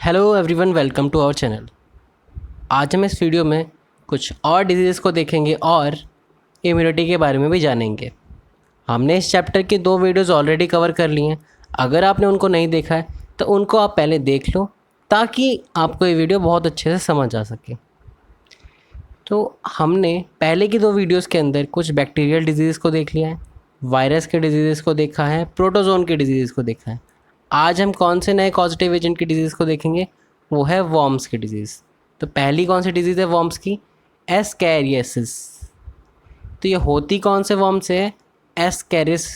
Hello everyone, welcome to our channel. आज हम इस वीडियो में कुछ और डिजीज़ को देखेंगे और इम्यूनिटी के बारे में भी जानेंगे। हमने इस चैप्टर के 2 वीडियोस ऑलरेडी कवर कर लिए हैं। अगर आपने उनको नहीं देखा है तो उनको आप पहले देख लो ताकि आपको ये वीडियो बहुत अच्छे से समझ आ सके। तो हमने पहले की 2 वीडियोस के अंदर कुछ बैक्टीरियल डिजीज़ को देख लिया है, वायरस के डिजीज़ को देखा है, प्रोटोजोन के डिजीज़ को देखा है। आज हम कौन से नए कॉजेटिव एजेंट की डिजीज़ को देखेंगे, वो है वॉर्म्स की डिजीज़। तो पहली कौन सी डिजीज़ है वॉर्म्स की? एस्कैरियासिस। तो ये होती कौन से वॉर्म से है? एस्कैरिस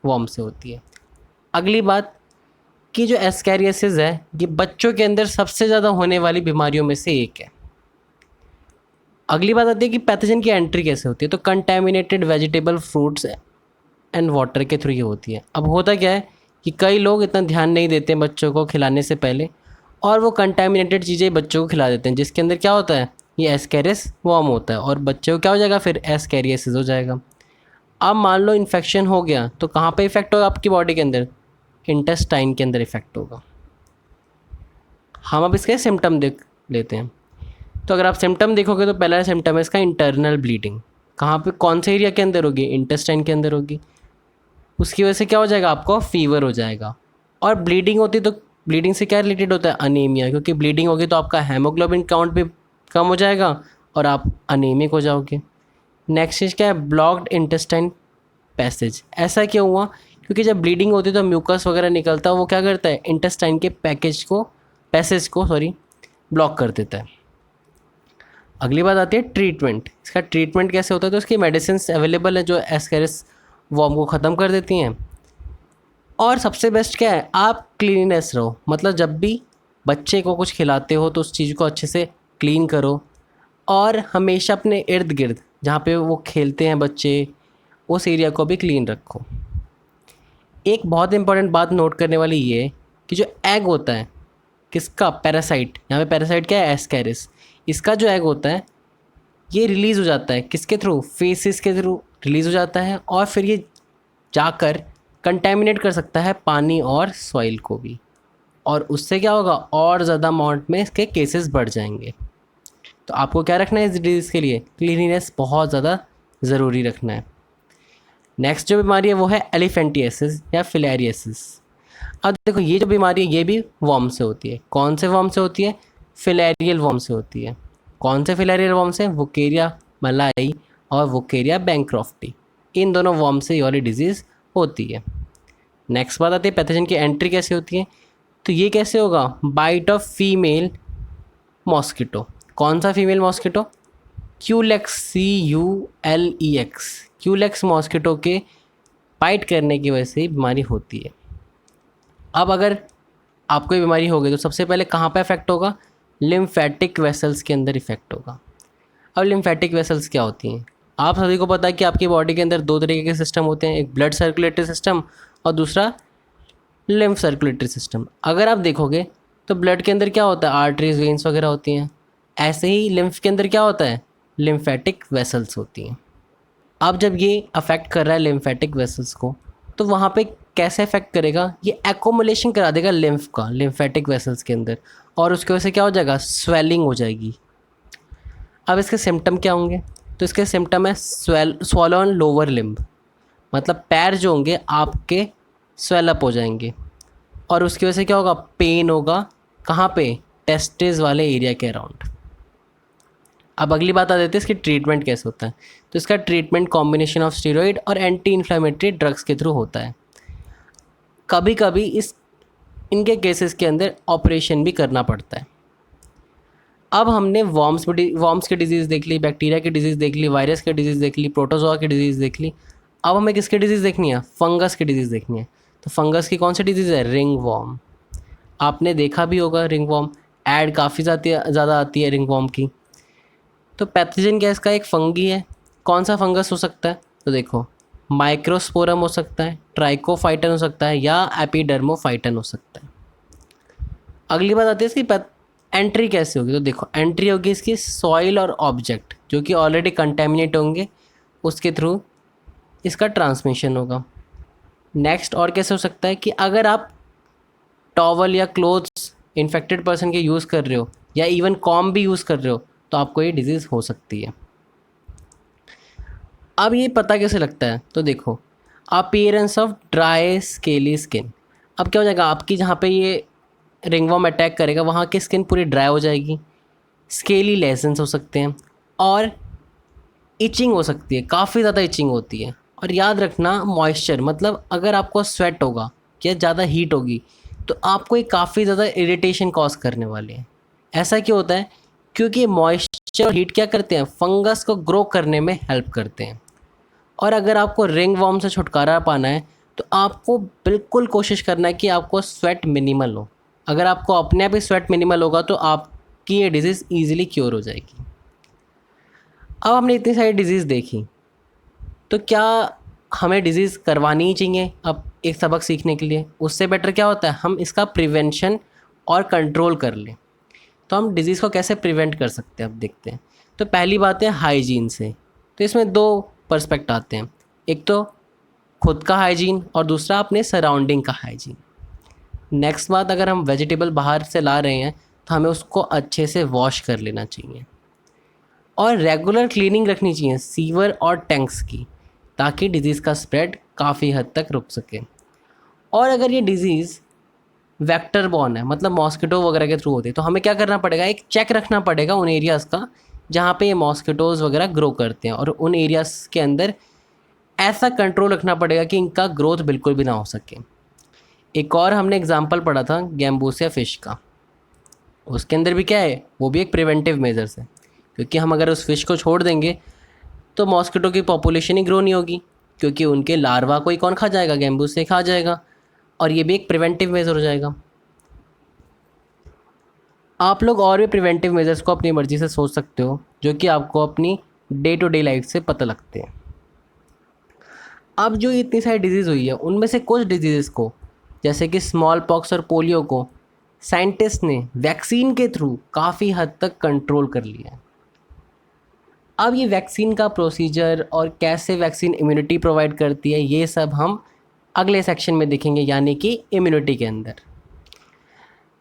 वॉर्म से होती है। अगली बात कि जो एस्कैरियासिस है ये बच्चों के अंदर सबसे ज़्यादा होने वाली बीमारियों में से एक है। अगली बात आती है कि पैथोजन की एंट्री कैसे होती है। तो contaminated vegetable, fruits and water के थ्रू ये होती है। अब होता क्या है कि कई लोग इतना ध्यान नहीं देते हैं बच्चों को खिलाने से पहले और वो कंटामिनेटेड चीज़ें बच्चों को खिला देते हैं, जिसके अंदर क्या होता है, ये एस्कैरिस वॉर्म होता है और बच्चे को क्या हो जाएगा, फिर एस्कैरियासिस हो जाएगा। अब मान लो इन्फेक्शन हो गया तो कहाँ पे इफेक्ट होगा आपकी बॉडी के अंदर? इंटेस्टाइन के अंदर इफेक्ट होगा। हम अब इसके सिम्टम देख लेते हैं। तो अगर आप सिम्टम देखोगे तो पहला सिम्टम है इसका इंटरनल ब्लीडिंग। कहाँ पे, कौन से एरिया के अंदर होगी? इंटेस्टाइन के अंदर होगी। उसकी वजह से क्या हो जाएगा, आपको फीवर हो जाएगा। और ब्लीडिंग होती तो ब्लीडिंग से क्या रिलेटेड होता है? अनीमिया, क्योंकि ब्लीडिंग होगी तो आपका हेमोग्लोबिन काउंट भी कम हो जाएगा और आप अनीमिक हो जाओगे। नेक्स्ट चीज़ क्या है? Blocked intestine passage. ऐसा क्यों हुआ? क्योंकि जब ब्लीडिंग होती है तो म्यूकस वगैरह निकलता है, वो क्या करता है, इंटेस्टाइन के पैसेज को ब्लॉक कर देता है। अगली बात आती है ट्रीटमेंट। इसका ट्रीटमेंट कैसे होता है? तो इसकी मेडिसिन अवेलेबल है जो एस्कैरिस वॉर्म को ख़त्म कर देती हैं। और सबसे बेस्ट क्या है, आप क्लीननेस रहो। मतलब जब भी बच्चे को कुछ खिलाते हो तो उस चीज़ को अच्छे से क्लीन करो और हमेशा अपने इर्द गिर्द जहाँ पे वो खेलते हैं बच्चे, उस एरिया को भी क्लीन रखो। एक बहुत इंपॉर्टेंट बात नोट करने वाली ये है कि जो एग होता है किसका, पैरासाइट, यहाँ पे पैरासाइट क्या है, एस्कैरिस, इसका जो एग होता है ये रिलीज़ हो जाता है किसके थ्रू? फेसिस के थ्रू रिलीज़ हो जाता है और फिर ये जाकर कंटेमिनेट कर सकता है पानी और सॉइल को भी, और उससे क्या होगा, और ज़्यादा अमाउंट में इसके केसेस बढ़ जाएंगे। तो आपको क्या रखना है इस डिजीज़ के लिए? क्लीनिनेस बहुत ज़्यादा ज़रूरी रखना है। नेक्स्ट जो बीमारी है वो है एलिफेंटियासिस या फिलेरियासिस। अब देखो ये जो बीमारी है ये भी वॉर्म से होती है। कौन से वॉर्म से होती है? फिलेरियल वॉर्म से होती है। कौन से फिलेरियल वॉर्म से? वुकेरिया मलाई और वुकेरिया बैंक्रॉफ्टी, इन दोनों वॉर्म से ये वाली डिजीज़ होती है। नेक्स्ट बात आती है पैथोजन की एंट्री कैसे होती है। तो ये कैसे होगा? Bite of female mosquito. कौन सा female mosquito? Culex, CULEX, culex mosquito के बाइट करने की वजह से ही बीमारी होती है। अब अगर आपको ये बीमारी हो गई तो सबसे पहले कहाँ पे इफेक्ट होगा? लिम्फेटिक वेसल्स के अंदर इफेक्ट होगा। अब लिम्फेटिक वेसल्स क्या होती हैं? आप सभी को पता है कि आपकी बॉडी के अंदर 2 तरीके के सिस्टम होते हैं, एक ब्लड सर्कुलेटरी सिस्टम और दूसरा लिम्फ सर्कुलेटरी सिस्टम। अगर आप देखोगे तो ब्लड के अंदर क्या होता है, आर्टरीज, वेन्स वगैरह होती हैं। ऐसे ही लिम्फ के अंदर क्या होता है, लिम्फेटिक वेसल्स होती हैं। अब जब ये अफेक्ट कर रहा है लिम्फेटिक वेसल्स को तो वहाँ पे कैसे अफेक्ट करेगा, ये एक्यूमुलेशन करा देगा लिम्फ का लिम्फेटिक वेसल्स के अंदर और उसकी वजह से क्या हो जाएगा, स्वेलिंग हो जाएगी। अब इसके सिम्टम क्या होंगे? तो इसके सिम्टम है स्वॉलन लोअर लिम्ब, मतलब पैर जो होंगे आपके स्वेल अप हो जाएंगे और उसकी वजह से क्या होगा, पेन होगा। कहाँ पे? टेस्टिस वाले एरिया के अराउंड। अब अगली बात आ जाती है इसकी ट्रीटमेंट कैसे होता है। तो इसका ट्रीटमेंट कॉम्बिनेशन ऑफ स्टेरॉइड और एंटी इन्फ्लेमेटरी ड्रग्स के थ्रू होता है। कभी कभी इनके केसेस के अंदर ऑपरेशन भी करना पड़ता है। अब हमने वॉर्म्स की डिजीज़ देख ली, बैक्टीरिया की डिजीज़ देख ली, वायरस की डिजीज़ देख ली, प्रोटोजोआ की डिजीज़ देख ली। अब हमें किसकी डिजीज़ देखनी है? फंगस की डिजीज़ देखनी है। तो फंगस की कौन सी डिजीज़ है? Ringworm. आपने देखा भी होगा रिंग वॉर्म, ऐड काफ़ी ज़्यादा आती है रिंग वॉर्म की। तो पैथोजन क्या इसका? एक फंगी है। कौन सा फंगस हो सकता है? तो देखो, माइक्रोस्पोरम हो सकता है, ट्राइकोफाइटन हो सकता है या एपिडर्मोफाइटन हो सकता है। अगली बात आती है इसकी एंट्री कैसे होगी। तो देखो एंट्री होगी इसकी सॉइल और ऑब्जेक्ट जो कि ऑलरेडी कंटेमिनेट होंगे, उसके थ्रू इसका ट्रांसमिशन होगा। नेक्स्ट और कैसे हो सकता है कि अगर आप टॉवल या क्लोथ्स इन्फेक्टेड पर्सन के यूज़ कर रहे हो या इवन कॉम भी यूज़ कर रहे हो तो आपको ये डिजीज़ हो सकती है। अब ये पता कैसे लगता है, तो देखो appearance of dry scaly skin. अब क्या हो जाएगा, आपकी जहाँ पे ये रिंगवॉर्म अटैक करेगा वहाँ की स्किन पूरी ड्राई हो जाएगी, स्केली लेजन्स हो सकते हैं और इचिंग हो सकती है, काफ़ी ज़्यादा इचिंग होती है। और याद रखना मॉइस्चर, मतलब अगर आपको स्वेट होगा या ज़्यादा हीट होगी तो आपको ये काफ़ी ज़्यादा इरिटेशन कॉज करने वाले हैं। ऐसा क्यों होता है, क्योंकि मॉइस्चर और हीट क्या करते हैं, फंगस को ग्रो करने में हेल्प करते हैं। और अगर आपको रिंग वॉर्म से छुटकारा पाना है तो आपको बिल्कुल कोशिश करना है कि आपको स्वेट मिनिमल हो। अगर आपको अपने आप ही स्वेट मिनिमल होगा तो आपकी ये डिज़ीज़ ईजिली क्योर हो जाएगी। अब हमने इतनी सारी डिज़ीज़ देखी, तो क्या हमें डिज़ीज़ करवानी ही चाहिए अब एक सबक सीखने के लिए? उससे बेटर क्या होता है, हम इसका प्रिवेंशन और कंट्रोल कर लें। तो हम डिज़ीज़ को कैसे प्रिवेंट कर सकते हैं, अब देखते हैं। तो पहली बात है हाइजीन से। तो इसमें दो पर्सपेक्ट आते हैं, एक तो खुद का हाइजीन और दूसरा अपने सराउंडिंग का हाइजीन। नेक्स्ट बात, अगर हम वेजिटेबल बाहर से ला रहे हैं तो हमें उसको अच्छे से वॉश कर लेना चाहिए और रेगुलर क्लीनिंग रखनी चाहिए सीवर और टैंक्स की, ताकि डिज़ीज़ का स्प्रेड काफ़ी हद तक रुक सके। और अगर ये डिज़ीज़ वेक्टर बॉर्न है, मतलब मॉस्किटो वगैरह के थ्रू होती है, तो हमें क्या करना पड़ेगा, एक चेक रखना पड़ेगा उन एरियाज़ का जहाँ पे ये मॉस्किटोज़ वगैरह ग्रो करते हैं और उन एरियाज़ के अंदर ऐसा कंट्रोल रखना पड़ेगा कि इनका ग्रोथ बिल्कुल भी ना हो सके। एक और हमने एग्जांपल पढ़ा था गैम्बूसिया फ़िश का, उसके अंदर भी क्या है, वो भी एक प्रिवेंटिव मेजर्स है, क्योंकि हम अगर उस फिश को छोड़ देंगे तो मॉस्किटो की पॉपुलेशन ही ग्रो नहीं होगी, क्योंकि उनके लार्वा को ही कौन खा जाएगा, गैम्बूसिया खा जाएगा, और ये भी एक प्रिवेंटिव मेजर हो जाएगा। आप लोग और भी प्रिवेंटिव मेजर्स को अपनी मर्ज़ी से सोच सकते हो जो कि आपको अपनी डे टू डे लाइफ से पता लगते हैं। अब जो इतनी सारी डिजीज़ हुई है उनमें से कुछ डिजीज़ को, जैसे कि स्मॉल पॉक्स और पोलियो को, साइंटिस्ट ने वैक्सीन के थ्रू काफ़ी हद तक कंट्रोल कर लिया है। अब ये वैक्सीन का प्रोसीजर और कैसे वैक्सीन इम्यूनिटी प्रोवाइड करती है, ये सब हम अगले सेक्शन में देखेंगे, यानी कि इम्यूनिटी के अंदर।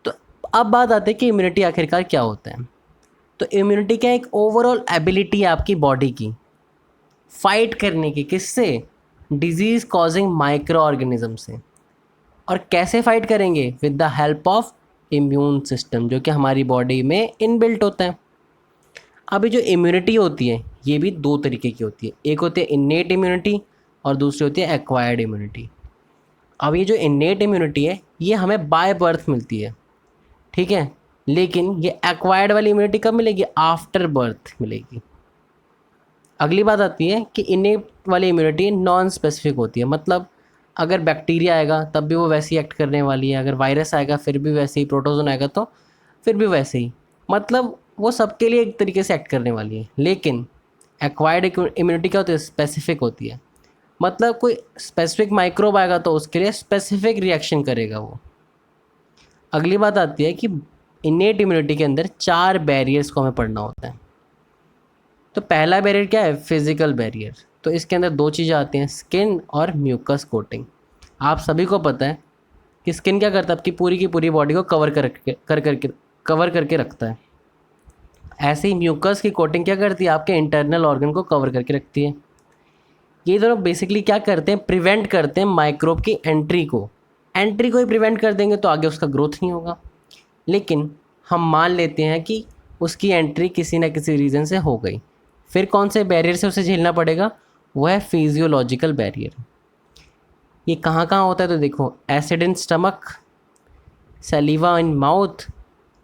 तो अब बात आती है कि इम्यूनिटी आखिरकार क्या होता है। तो इम्यूनिटी क्या, एक ओवरऑल एबिलिटी है आपकी बॉडी की फाइट करने की, किससे, डिजीज़ कॉजिंग माइक्रो ऑर्गेनिज्म से। और कैसे फाइट करेंगे, with the help of immune system, जो कि हमारी बॉडी में इनबिल्ट होता है। अभी जो इम्यूनिटी होती है ये भी दो तरीके की होती है, एक होती है इन्नेट इम्यूनिटी और दूसरी होती है एक्वायर्ड इम्यूनिटी। अब ये जो इन्नेट इम्यूनिटी है ये हमें बाय बर्थ मिलती है, ठीक है, लेकिन ये एक्वायर्ड वाली इम्यूनिटी कब मिलेगी, आफ्टर बर्थ मिलेगी। अगली बात आती है कि इन्नेट वाली इम्यूनिटी नॉन स्पेसिफिक होती है, मतलब अगर बैक्टीरिया आएगा तब भी वो वैसे ही एक्ट करने वाली है, अगर वायरस आएगा फिर भी वैसे ही, प्रोटोजोन आएगा तो फिर भी वैसे ही, मतलब वो सबके लिए एक तरीके से एक्ट करने वाली है। लेकिन एक्वायर्ड इम्यूनिटी क्या होती है, स्पेसिफिक होती है, मतलब कोई स्पेसिफिक माइक्रोब आएगा तो उसके लिए स्पेसिफिक रिएक्शन करेगा वो। अगली बात आती है कि इन्नेट इम्यूनिटी के अंदर 4 बैरियर्स को हमें पढ़ना होता है। तो पहला बैरियर क्या है, फिजिकल बैरियर। तो इसके अंदर दो चीज़ें आती हैं, स्किन और म्यूकस कोटिंग। आप सभी को पता है कि स्किन क्या करता है, आपकी पूरी की पूरी बॉडी को कवर करके रखता है। ऐसे ही म्यूकस की कोटिंग क्या करती है, आपके इंटरनल ऑर्गन को कवर करके रखती है। ये दोनों बेसिकली क्या करते हैं, प्रिवेंट करते हैं माइक्रोब की एंट्री को ही प्रिवेंट कर देंगे तो आगे उसका ग्रोथ नहीं होगा। लेकिन हम मान लेते हैं कि उसकी एंट्री किसी न किसी रीज़न से हो गई, फिर कौन से बैरियर से उसे झेलना पड़ेगा, वो है फिजियोलॉजिकल बैरियर। ये कहाँ कहाँ होता है, तो देखो acid in stomach, सलीवा in mouth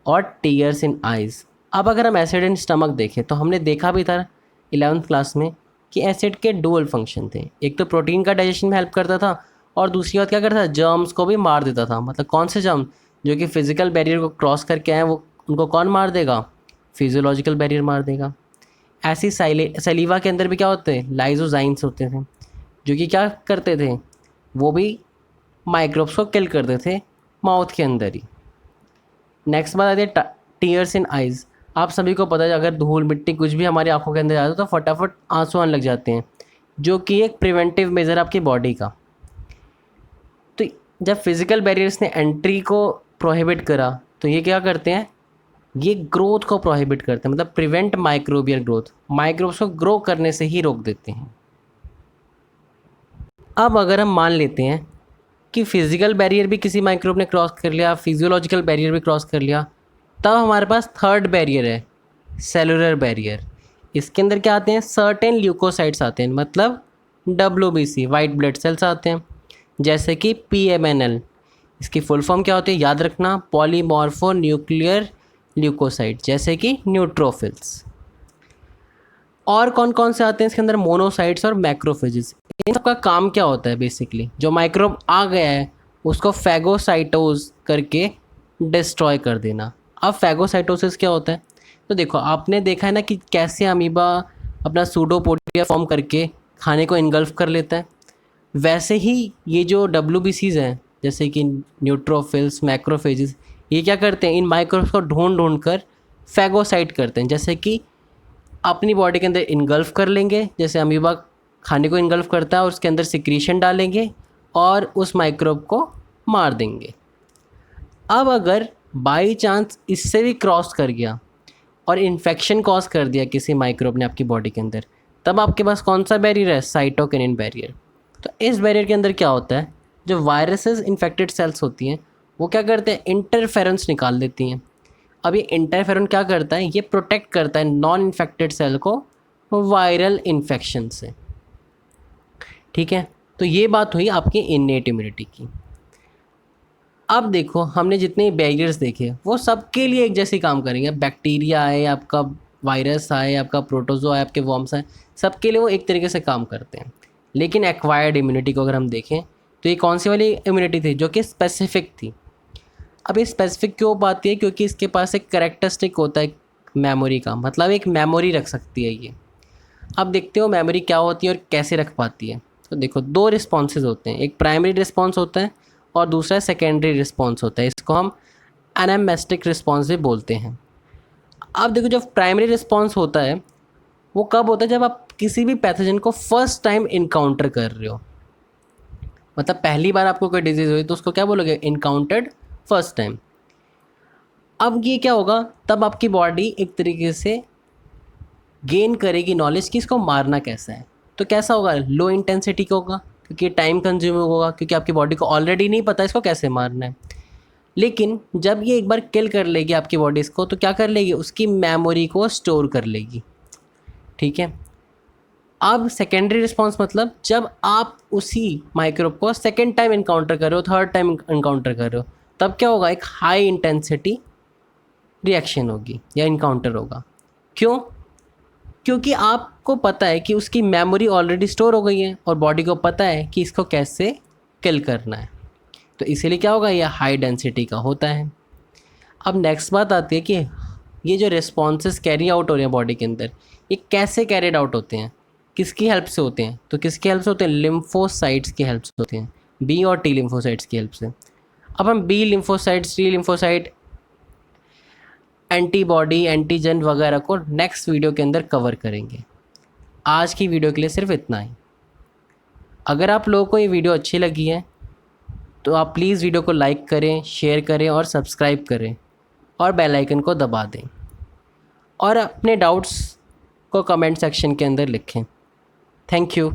और टीयर्स इन आइज़। अब अगर हम एसिड इन स्टमक देखें तो हमने देखा भी था 11th क्लास में कि एसिड के डुअल फंक्शन थे, एक तो प्रोटीन का डाइजेशन में हेल्प करता था और दूसरी बात क्या करता था, जर्म्स को भी मार देता था। मतलब कौन से जर्म, जो कि फिजिकल बैरियर को क्रॉस करके आए वो उनको कौन मार देगा, फिजियोलॉजिकल बैरियर मार देगा। ऐसी सलीवा के अंदर भी क्या होते हैं, लाइजोजाइंस होते थे, जो कि क्या करते थे, वो भी माइक्रोब्स को किल करते थे माउथ के अंदर ही। नेक्स्ट बात आती है टीयर्स इन आइज़। आप सभी को पता है अगर धूल मिट्टी कुछ भी हमारी आंखों के अंदर जाता है तो फटाफट आंसू आने लग जाते हैं, जो कि एक प्रिवेंटिव मेजर आपकी बॉडी का। तो जब फिजिकल बैरियर्स ने एंट्री को प्रोहिबिट करा तो ये क्या करते हैं, ये ग्रोथ को प्रोहिबिट करते हैं, मतलब प्रिवेंट माइक्रोबियल ग्रोथ, माइक्रोब्स को ग्रो करने से ही रोक देते हैं। अब अगर हम मान लेते हैं कि फिजिकल बैरियर भी किसी माइक्रोब ने क्रॉस कर लिया, फिजियोलॉजिकल बैरियर भी क्रॉस कर लिया, तब हमारे पास थर्ड बैरियर है, सेलुलर बैरियर। इसके अंदर क्या आते हैं, सर्टेन ल्यूकोसाइट्स आते हैं, मतलब WBC वाइट ब्लड सेल्स आते हैं, जैसे कि PMNL। इसकी फुल फॉर्म क्या होती है, याद रखना, पॉलीमॉर्फो न्यूक्लियर ल्यूकोसाइट, जैसे कि न्यूट्रोफिल्स। और कौन कौन से आते हैं इसके अंदर, मोनोसाइट्स और मैक्रोफेजेस। इन सबका काम क्या होता है, बेसिकली जो माइक्रोब आ गया है उसको फैगोसाइटोज करके डिस्ट्रॉय कर देना। अब फैगोसाइटोसिस क्या होता है, तो देखो आपने देखा है ना कि कैसे अमीबा अपना सूडोपोडिया फॉर्म करके खाने को इनगल्फ कर लेता है, वैसे ही ये जो WBCs हैं जैसे कि न्यूट्रोफिल्स, मैक्रोफेजेस, ये क्या करते हैं, इन माइक्रोब्स को ढूंढ ढूंढ कर फैगोसाइट करते हैं, जैसे कि अपनी बॉडी के अंदर इनगल्फ कर लेंगे, जैसे अमीबा खाने को इनगल्फ करता है और उसके अंदर सिक्रीशन डालेंगे और उस माइक्रोब को मार देंगे। अब अगर बाई चांस इससे भी क्रॉस कर गया और इन्फेक्शन कॉज कर दिया किसी माइक्रोब ने आपकी बॉडी के अंदर, तब आपके पास कौन सा बैरियर है, साइटोकिनिन बैरियर। तो इस बैरियर के अंदर क्या होता है, जो वायरसेस इन्फेक्टेड सेल्स होती हैं वो क्या करते हैं, इंटरफेरेंस निकाल देती हैं। अब ये इंटरफेरॉन क्या करता है, ये प्रोटेक्ट करता है नॉन इन्फेक्टेड सेल को वायरल इन्फेक्शन से। ठीक है, तो ये बात हुई आपकी इन्नेट इम्यूनिटी की। अब देखो हमने जितने बैरियर्स देखे वो सबके लिए एक जैसे काम करेंगे, बैक्टीरिया आए, आपका वायरस आए, आपका प्रोटोजो आए, आपके वॉर्म्स आए, सबके लिए वो एक तरीके से काम करते हैं। लेकिन एक्वायर्ड इम्यूनिटी को अगर हम देखें तो ये कौन सी वाली इम्यूनिटी थी, जो कि स्पेसिफिक थी। अब ये स्पेसिफिक क्यों पाती है, क्योंकि इसके पास एक कैरेक्टरिस्टिक होता है मेमोरी का, मतलब एक मेमोरी रख सकती है ये। अब देखते हो मेमोरी क्या होती है और कैसे रख पाती है। तो देखो दो रिस्पॉन्सेज होते हैं, एक प्राइमरी रिस्पॉन्स होता है और दूसरा सेकेंडरी रिस्पॉन्स होता है, इसको हम एनामेस्टिक रिस्पॉन्स भी बोलते हैं। अब देखो जब प्राइमरी रिस्पॉन्स होता है वो कब होता है, जब आप किसी भी पैथोजन को फर्स्ट टाइम इनकाउंटर कर रहे हो, मतलब पहली बार आपको कोई डिजीज़ हुई तो उसको क्या बोलोगे, इनकाउंटर्ड फर्स्ट टाइम। अब ये क्या होगा, तब आपकी बॉडी एक तरीके से गेन करेगी नॉलेज कि इसको मारना कैसा है। तो कैसा होगा, लो इंटेंसिटी का होगा, क्योंकि टाइम कंज्यूमिंग होगा, क्योंकि आपकी बॉडी को ऑलरेडी नहीं पता इसको कैसे मारना है। लेकिन जब ये एक बार किल कर लेगी आपकी बॉडी इसको, तो क्या कर लेगी, उसकी मेमोरी को स्टोर कर लेगी। ठीक है, अब सेकेंडरी रिस्पॉन्स मतलब जब आप उसी माइक्रोब को सेकेंड टाइम इनकाउंटर कर रहे हो, थर्ड टाइम इनकाउंटर कर रहे हो, तब क्या होगा, एक हाई इंटेंसिटी रिएक्शन होगी या इनकाउंटर होगा। क्यों, क्योंकि आपको पता है कि उसकी मेमोरी ऑलरेडी स्टोर हो गई है और बॉडी को पता है कि इसको कैसे किल करना है, तो इसीलिए क्या होगा, यह हाई डेंसिटी का होता है। अब नेक्स्ट बात आती है कि ये जो रिस्पॉन्सेस कैरी आउट हो रहे हैं बॉडी के अंदर, ये कैसे कैरिड आउट होते हैं, किसकी हेल्प से होते हैं, तो किसकी हेल्प से होते हैं, लिम्फोसाइट्स की हेल्प से होते हैं, B और T लिम्फोसाइट्स की हेल्प से। अब हम B lymphocytes, T lymphocyte, antibody, antigen वगैरह को नेक्स्ट वीडियो के अंदर कवर करेंगे। आज की वीडियो के लिए सिर्फ इतना ही। अगर आप लोगों को ये वीडियो अच्छी लगी है तो आप प्लीज़ वीडियो को लाइक करें, शेयर करें और सब्सक्राइब करें और बेल आइकन को दबा दें और अपने डाउट्स को कमेंट सेक्शन के अंदर लिखें। Thank you.